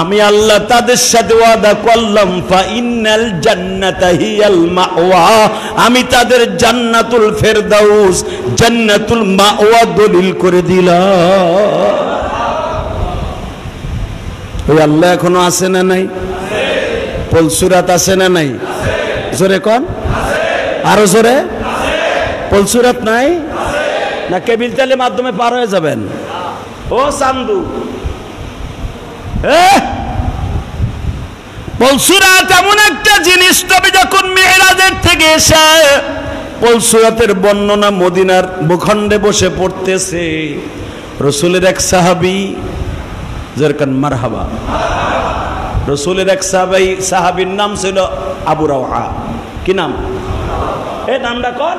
আমি আল্লাহ তাদের সাথে ওয়াদা করলাম, ফা ইন্নাল জান্নাতা হিয়াল মাওয়া, আমি তাদের জান্নাতুল ফেরদাউস জান্নাতুল মাওয়া দলিল করে দিলাম। ওই আল্লাহ এখনো আছে না নাই? পলসুরাত আছে না নাই? জোরে কোন, আরো জোরে। পলসুরাত নাই না কেবিল তেলের মাধ্যমে পার হয়ে যাবেন? ও চান্দু, পলসুরাত এমন একটা জিনিস, তবে যখন মেরাজের থেকে এসে পলসুরাতের বর্ণনা মদিনার ভূখণ্ডে বসে পড়তেছে, রসুলের এক সাহাবী, যেরকম মারহাবা, রসুলের এক সাহাবীর নাম ছিল আবু রাওহা। কি নাম? এই নামটা কোন?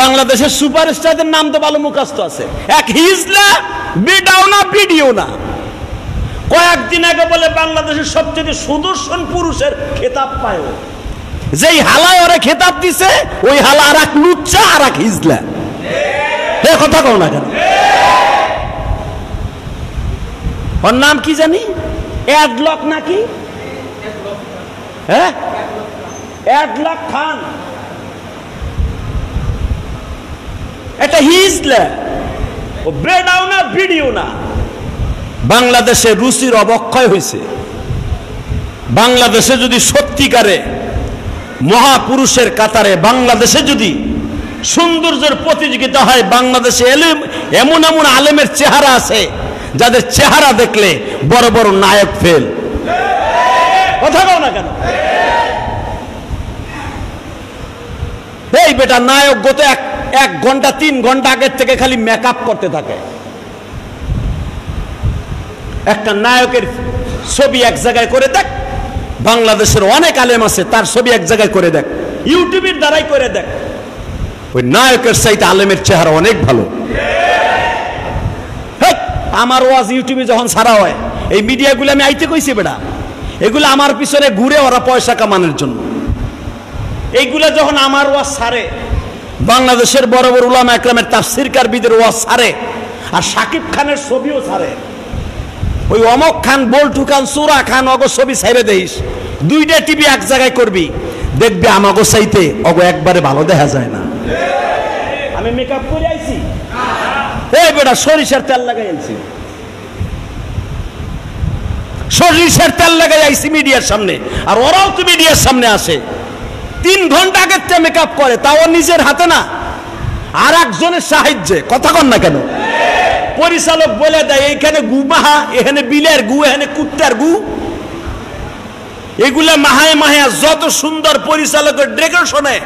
বাংলাদেশের সুপারস্টারদের নাম তো ভালো মুখস্থ আছে। এক হিজলা, বিডাও না ভিডিও না। কয়েকদিন আগে বলে বাংলাদেশের সবচেয়ে সুদর্শন পুরুষের খেতাব পায়। যেই হালায় ওরে খেতাব দিছে, ওই হালা আর এক লুচ্চা আর এক হিজলা। এ কথা কও না কেন? ওর নাম কি জানি? অ্যাডলক নাকি? হ্যাঁ, অ্যাডলক খান। এটা হিজলা, ও ব্রেডাও না ভিডিও না। বাংলাদেশে রুচির অবক্ষয় হয়েছে। বাংলাদেশে যদি সত্যিকারে মহাপুরুষের কাতারে বাংলাদেশে যদি সৌন্দর্যের প্রতিযোগিতা হয়, বাংলাদেশে এমন এমন আলেমের চেহারা আছে যাদের চেহারা দেখলে বড় বড় নায়ক ফেল। কথা বল না কেন? এই বেটা নায়ক গত এক ঘন্টা 3 ঘন্টা আগের থেকে খালি মেকআপ করতে থাকে। একটা নায়কের ছবি এক জায়গায় করে দেখ, বাংলাদেশের অনেক আলেম আছে তার ছবি এক জায়গায় করে দেখ, ইউটিউবের দ্বারাই করে দেখ, ওই নায়কের চাইতে আলেমের চেহারা অনেক ভালো। আমার ওয়াজ ইউটিউবে যখন ছাড়া হয়, এই মিডিয়াগুলো আমি আইতে কইছি বেটা, এগুলো আমার পিছনে ঘুরে ওরা পয়সা কামানোর জন্য। এইগুলা যখন আমার ওয়াজ ছাড়ে, বাংলাদেশের বড় বড় উলামা একরামের তাফসীর কারবিদের ওয়াজ ছাড়ে, আর শাকিব খানের ছবিও ছাড়ে, ওই অমক খান, বল্টু খান, সুরা খান অগো ছবি ছাইরে দেইস, দুইটা টিভি এক জায়গায় করবি, দেখবি আমাগো চাইতে অগো একবারে ভালো দেখা যায় না। আমি মেকআপ করে আইছি, এই বেটা সরিষার তেল লাগাই আইছি, সরিষার তেল লাগাই আইছি মিডিয়ার সামনে, আর ওরাও তো মিডিয়ার সামনে আসে। 3 ঘন্টা আগের থেকে মেকআপ করে, তাও নিজের হাতে না, আর একজনের সাহায্যে। কথা কন না কেন? পরিচালক বলে দেয় এইখানে গু মাহা, এখানে বিলের গু, এখানে কুত্তার গু, এগুলা মাহায় মাহায় যত সুন্দর পরিচালকের ডিরেকশনে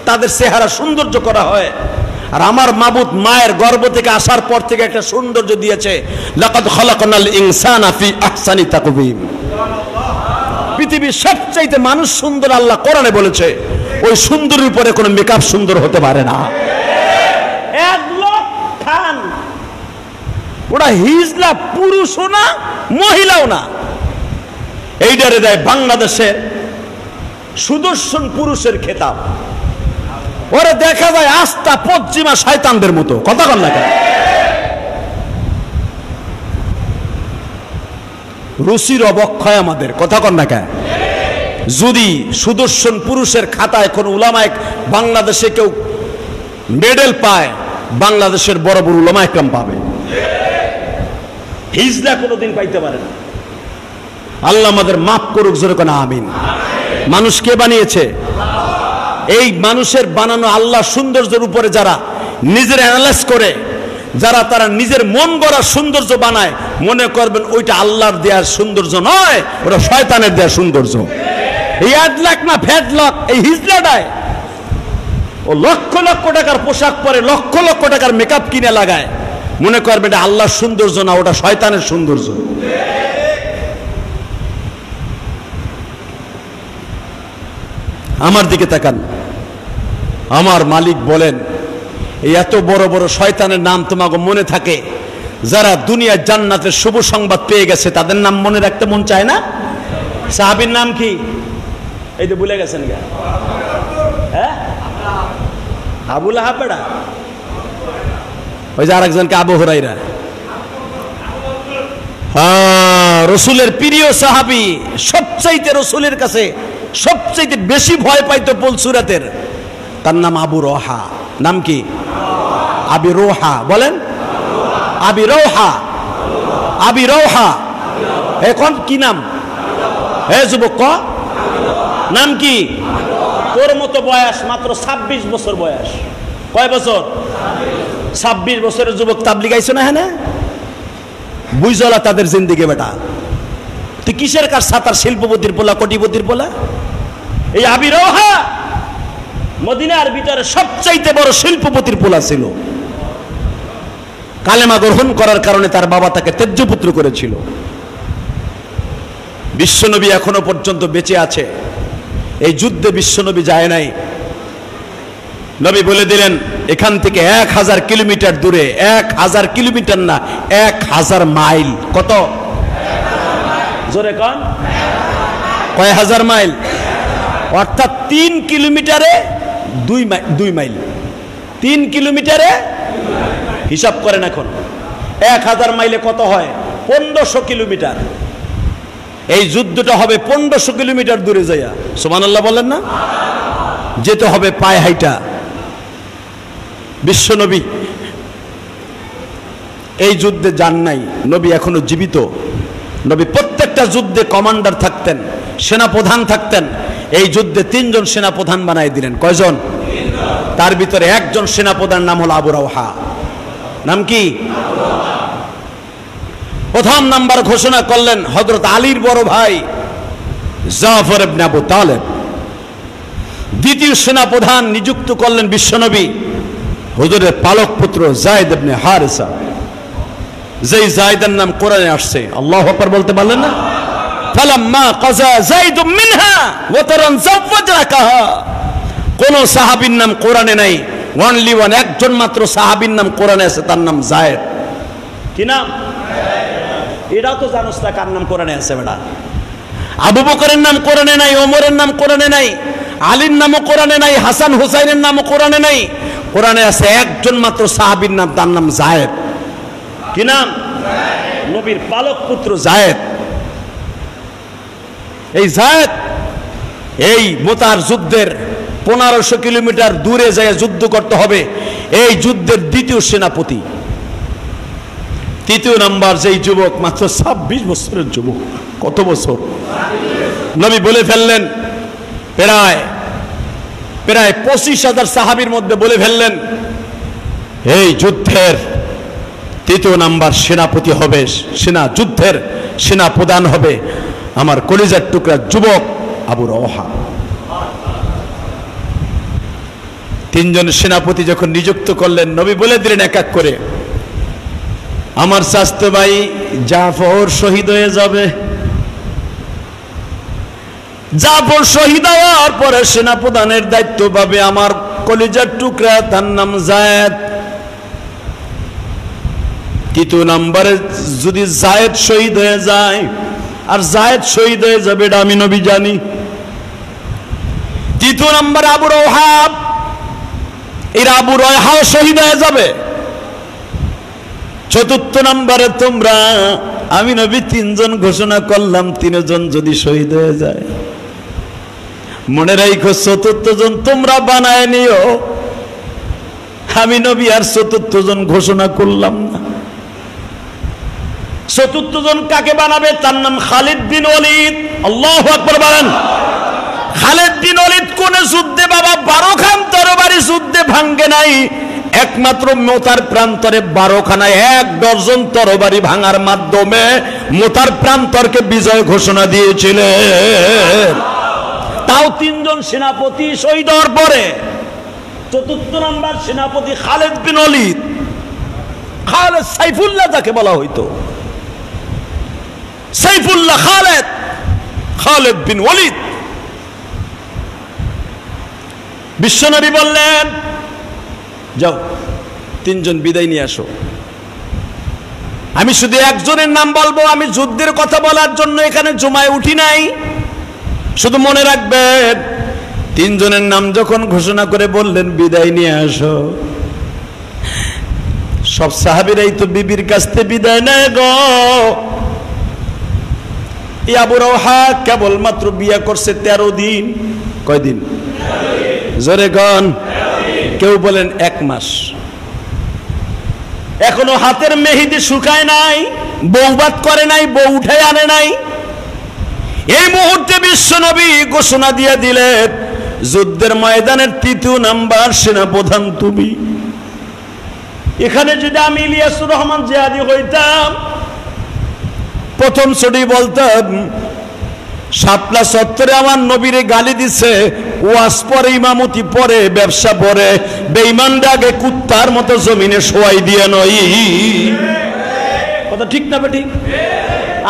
তাদের চেহারা সৌন্দর্য করা হয়। আর আমার মাবুদ মায়ের গর্ভ থেকে আসার পর থেকে একটা সৌন্দর্য দিয়েছে, লাকাদ খালাকনাল ইনসানা ফি আহসানি তাকওয়িম। পৃথিবীর সবচাইতে মানুষ সুন্দর আল্লাহ কোরআনে বলেছে, ওই সুন্দরের উপরে কোনো মেকআপ সুন্দর হতে পারে না। এক লোক খান, ওটা হিজলা পুরুষও না মহিলাও না। এইটারে দেয় বাংলাদেশের সুদর্শন পুরুষের খেতাব। ওরে দেখা যায় আস্থা পশ্চিমা শয়তানদের মতো। কথা কন না কেন? রুচির অবক্ষয় আমাদের। কথা কন না কেন? যদি সুদর্শন পুরুষের খাতায় কোন উলামায়ে বাংলাদেশে কেউ মেডেল পায়, বাংলাদেশের বড় বড় উলামায়ে কেরাম পাবে, হিজলা কোনোদিন পাইতে পারে না। আল্লাহ আমাদের মাফ করুক, জোরে কোন আমিন। মানুষ কে বানিয়েছে? এই মানুষের বানানো আল্লাহ সৌন্দর্যের উপরে যারা নিজের অ্যানালাইজ করে, যারা তারা নিজের মন গড়া সৌন্দর্য বানায়, মনে করবেন ওইটা আল্লাহর দেওয়ার সৌন্দর্য নয়, ওটা শয়তানের দেওয়ার সৌন্দর্য। এই আদলাক না ফ্যাটলক, এই হিজলাটায় ও লক্ষ লক্ষ টাকার পোশাক পরে, লক্ষ লক্ষ টাকার মেকআপ কিনে লাগায়, মনে করবে এটা আল্লাহর সৌন্দর্য না, ওটা শয়তানের সৌন্দর্য। আমার দিকে তাকান, আমার মালিক বলেন, এই এত বড় বড় শয়তানের নাম তোমাকে মনে থাকে, যারা দুনিয়ার জান্নাতের শুভ সংবাদ পেয়ে গেছে, তাদের নাম মনে রাখতে মন চায় না? সাহাবীর নাম কি? এই তো ভুলে গেছেন গা? হ্যাঁ, আবু লাহাব বেড়া, ওই যে আরেকজনকে আবু হুরায়রা। হ্যাঁ, রসুলের প্রিয় সাহাবী, সবচাইতে রসুলের কাছে সবচাইতে বেশি ভয় পাইতো পুলসুরাতের, তার নাম আবু রোহা। নাম কি? আবি রোহা। বলেন আবি রোহা, আবি রোহা। এখন কি নাম? হে যুবক, ক নাম কি? তোর মতো বয়স মাত্র 26 বছর বয়স। কয় বছর? 26 বছরের যুবক তাবলিগ আইছো না? হ্যাঁ, বুঝলা তাদের জিন্দিগি বেটা। তুই কিসের কার সাতার? শিল্পপতির পোলা, কোটিপতির পোলা। এই আবি রোহা মদিনার ভিতরে সবচাইতে বড় শিল্পপতির পোলা ছিল। কালেমা গ্রহণ করার কারণে তার বাবা তাকে তেজ্যপুত্র করেছিল। বিশ্বনবী এখনো পর্যন্ত বেঁচে আছে। এই যুদ্ধে বিশ্বনবী যায় নাই। নবী বলে দিলেন, এখান থেকে 1000 কিলোমিটার দূরে, 1000 কিলোমিটার না, 1000 মাইল। কত? জোরে কন, কয় হাজার মাইল? অর্থাৎ 3 কিলোমিটারে 2 মাইল। 3 কিলোমিটারে হিসাব করেন এখন 1000 মাইলে কত হয়? 1500 কিলোমিটার। এই যুদ্ধটা হবে 1500 কিলোমিটার দূরে যাইয়া। সুবহানাল্লাহ বলেন না? যেতে হবে পায়ে হাইটা। বিশ্বনবী এই যুদ্ধে যান নাই, নবী এখনো জীবিত। নবী প্রত্যেকটা যুদ্ধে কমান্ডার থাকতেন, সেনাপ্রধান থাকতেন। এই যুদ্ধে 3 জন সেনাপ্রধান বানাই দিলেন। কয়জন? তার ভিতরে একজন সেনাপ্রধান নাম হলো আবু রওহা। নাম কি? প্রথম নাম্বার ঘোষণা করলেন হযরত আলীর বড় ভাই জাফর ইবনে আবু তালেব। দ্বিতীয় সেনাপ্রধান নিযুক্ত করলেন বিশ্বনবী হুজুরের পালক পুত্র যায়েদ ইবনে হারিসা। যেই যায়েদের নাম কোরআনে আসছে, আল্লাহু আকবার বলতে পারলেন না? ফালাম্মা কাযা যায়েদুম মিনহা ওয়াতারান যাওয়াজনাকাহা। কোন সাহাবীর নাম কোরআনে নাই, অনলি ওয়ান, একজন মাত্র সাহাবীর নাম কোরআনে আছে, তার নাম যায়েদ। কি নাম? এটাও তো জানোস না কার নাম কোরআনে আছে বেটা? আবু বকরের নাম কোরআনে নাই, ওমরের নাম কোরআনে নাই, আলীর নামও কোরআনে নাই, হাসান হুসাইনের নামও কোরআনে নাই। কোরআনে আছে একজন মাত্র সাহাবীর নাম, তার নাম যায়েদ। কি নাম? নবীর পালক পুত্র যায়েদ। এই যায়েদ এই মুতার যুদ্ধের 1500 কিলোমিটার দূরে যায় যুদ্ধ করতে হবে। এই যুদ্ধের দ্বিতীয় সেনাপতি। তৃতীয় নাম্বার যেই যুবক, মাত্র 26 বছরের যুবক। কত বছর? নবী বলে ফেললেন, প্রায় 25,000 সাহাবীর মধ্যে বলে ফেললেন, এই যুদ্ধের তৃতীয় নাম্বার সেনাপতি হবে, সেনা যুদ্ধের সেনা প্রধান হবে আমার কলিজার টুকরা যুবক আবু রওহা। তিনজন সেনাপতি যখন নিযুক্ত করলেন, নবী বলে দিলেন এক এক করে, আমার চাচতো ভাই জাফর শহীদ হয়ে যাবে। জাফর শহীদ হওয়ার পরে সেনাপ্রধানের দায়িত্ব পাবে আমার কলিজার টুকরা, তার নাম যায়েদ। তৃতীয় নম্বরে যদি যায়েদ শহীদ হয়ে যায়, আর যায়েদ শহীদ হয়ে যাবে এটা আমি নবী জানি। তৃতীয় নম্বরে আবু রওহা, এরা আবু রওহা শহীদ হয়ে যাবে। চতুর্থ নম্বরে তোমরা, আমি নবী তিনজন ঘোষণা করলাম, তিনজন যদি শহীদ হয়ে যায়, মনে রাখো চতুর্থ জন তোমরা বানায় নিও। আমি নবী আর চতুর্থ জন ঘোষণা করলাম না। চতুর্থ জন কাকে বানাবে? তার নাম খালিদ বিন ওয়ালিদ। আল্লাহু আকবার বলেন। খালিদ বিন ওয়ালিদ কোন যুদ্ধে বাবা 12 খান তরবারি যুদ্ধে ভাঙ্গে নাই, একমাত্র মোতার প্রান্তরে 12 খানায় 1 ডজন তরবারি ভাঙার মাধ্যমে মোতার প্রান্তরকে বিজয় ঘোষণা দিয়েছিলেন। তাও তিনজন সেনাপতি শহীদ হওয়ার পরে চতুর্থ নম্বর সেনাপতি খালিদ বিন ওয়ালিদ, খালিদ সাইফুল্লাহ যাকে বলা হইতো, সাইফুল্লাহ খালিদ, খালিদ বিন ওয়ালিদ। বিশ্বনবী বললেন, যাও তিনজন বিদায় নিয়ে আসো। আমি শুধু একজনের নাম বলবো, আমি যুদ্ধের কথা বলার জন্য এখানে জুমায় উঠি নাই। শুধু মনে রাখবেন, তিনজনের নাম যখন ঘোষণা করে বললেন বিদায় নিয়ে আসো, সব সাহাবীরাই তো বিবির কাছ থেকে বিদায় নেয় গো। এই আবু রওহা কেবলমাত্র বিয়ে করছে 13 দিন। কয়দিন? জোরে গন। কেউ বলেন 1 মাস। এখনো হাতের মেহেদি শুকায় নাই, বউবাত করে নাই, বউ উঠে আনে নাই। এই মুহূর্তে বিশ্বনবী ঘোষণা দিয়ে দিলেন, যুদ্ধের ময়দানের তৃতীয় নাম্বার সেনাপ্রধান তুমি। এখানে যদি আমি ইলিয়াসুর রহমান জিহাদি হইতাম, প্রথম ছড়ি বলতাম, শাপলা চত্বরে আমার নবীরে গালি দিছে, ওয়াজ পরে, ইমামতি পরে, ব্যবসা পরে, বেঈমানরা আগে কুত্তার মতো জমিনে শোয়াই দিয়ে নই। কথা ঠিক না বেটি?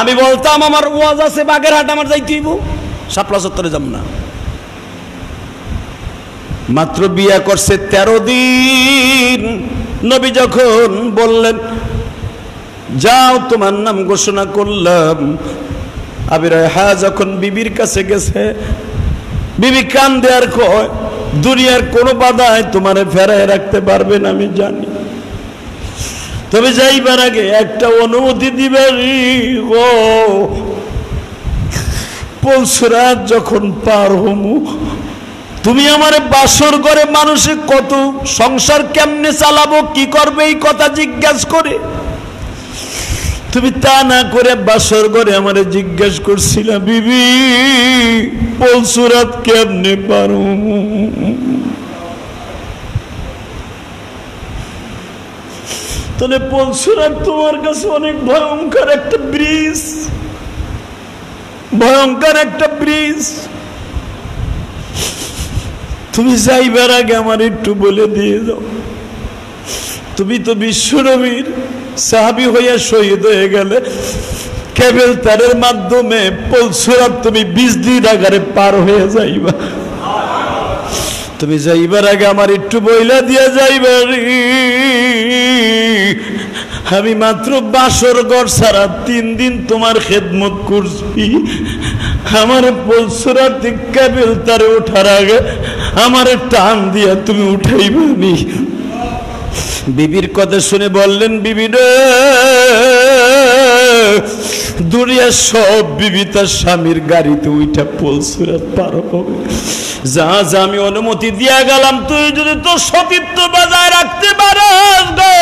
আমি বলতাম আমার ওয়াজ আছে বাগেরহাট, আমার যাইতে হইব, শাপলা চত্বরে যাব না। মাত্র বিয়া করছে 13 দিন। নবী যখন বললেন যাও তোমার নাম ঘোষণা করলাম, আবু রওহা যখন বিবির কাছে গেছে, বিবি কান্দে আর কয়, দুনিয়ার কোনো বাধায় তোমারে ফেরায় রাখতে পারবে না আমি জানি, তবে যাইবার আগে একটা অনুমতি দিবে গো। পলসরাত যখন পার হমু, তুমি আমার বাসর ঘরে মানুষে কত সংসার কেমনে চালাবো, কি করবে, এই কথা জিজ্ঞাসা করে। তুমি তা না করে বাসর ঘরে আমারে জিজ্ঞেস করছিলা, বিবি পলসরাত কেমনে পার হমু। তাহলে পলসরাত তোমার কাছে অনেক ভয়ঙ্কর একটা ব্রিজ, ভয়ঙ্কর একটা ব্রিজ। তুমি যাইবার আগে আমার একটু বলে দিয়ে যাও, তুমি তো বিশ্বনবীর সাহাবী হইয়া শহীদ হয়ে গেলে, কেবল তারের মাধ্যমে পলসরাত তুমি 20 দিন আগারে পার হয়ে যাইবা। তুমি যাইবার আগে আমার একটু বইলা দিয়া যাইবার, আমি মাত্র বাসর ঘর ছাড়া 3 দিন তোমার খেদমত করছি, আমার পলসরাত কেবল তারে ওঠার আগে আমার টান দিয়া তুমি উঠাইবানি। বিবির কথা শুনে বললেন, বিবি রে, দুনিয়ার সব বিবি তার স্বামীর গাড়িতে উঠা পলসরাত পার হবে। যা যা আমি অনুমতি দিয়া গেলাম, তুই যদি তোর সতীত্ব বজায় রাখতে পারস গো,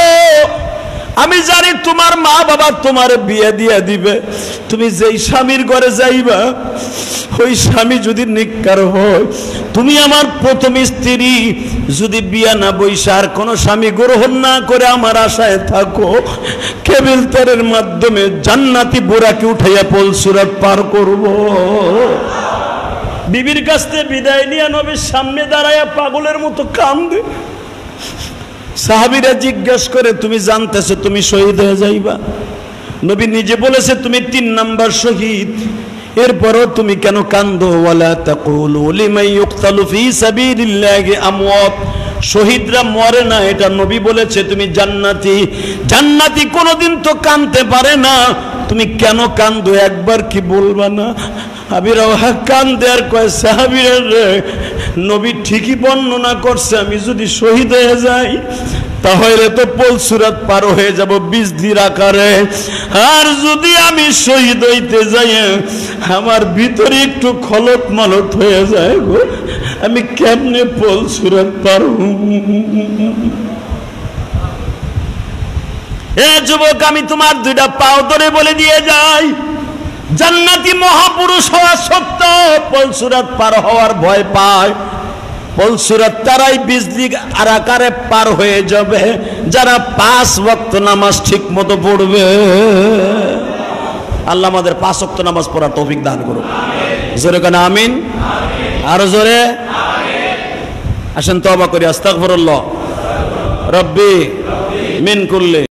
আমি জানি তোমার মা বাবা তোমার বিয়ে দিয়া দিবে। তুমি যেই স্বামীর ঘরে যাইবা, ওই স্বামী যদি নেককার হয়, তুমি আমার প্রথম স্ত্রী, যদি বিয়া না বৈশার কোন স্বামী গ্রহণ না করে আমার আশায় থাকো, কেবিল তারের মাধ্যমে জান্নাতি বুড়াকে উঠাইয়া পলসুরাত পার করব। বিবির কাছ থেকে বিদায় নিয়ে নবীর সামনে দাঁড়াইয়া পাগলের মতো কান্দে। সাহাবীরা জিজ্ঞাসা করে, তুমি জানতেছো তুমি শহীদ হয়ে যাইবা? নবী নিজে বলেছে তুমি 3 নাম্বার শহীদ, এরপরও তুমি কেন কান্দো? ওয়ালা তাকুলু লিমান ইউকতালু ফি সাবিলিল্লাহি আমওয়াত, শহীদরা মরে না, এটা নবী বলেছে। তুমি জান্নাতি, জান্নাতি কোনোদিন তো কাঁদতে পারে না, তুমি কেন কান্দো একবার কি বলবা না? আবিরা কান্দে আর কয়, সাহাবীরা নবী ঠিকই বর্ণনা করছে, আমি যদি শহীদ হয়ে যাই তাহলে তো পলসুরাত পার হয়ে যাব বিজলির আকারে, আর যদি আমি শহীদ হইতে যাই আমার ভিতরে একটু খলত মালত হয়ে যায় গো, আমি কেমনে পলসুরাত পার হব? এ যুবক, আমি তোমার 2টা পাও ধরে বলে দিয়ে যাই, জান্নাতি মহাপুরুষ হওয়া সত্ত্বেও পলসুরাত পার হওয়ার ভয় পায়। পলসুরাত তারাই বিজলি আর আকারে পার হয়ে যাবে যারা 5 ওয়াক্ত নামাজ ঠিক মতো পড়বে। আল্লাহ আমাদের 5 ওয়াক্ত নামাজ পড়ার তৌফিক দান করুন। জোরে কেন আমিন, আরো জোরে আসেন। তওবা করি, আস্তাগফিরুল্লাহ রব্বি মিন কুল্লি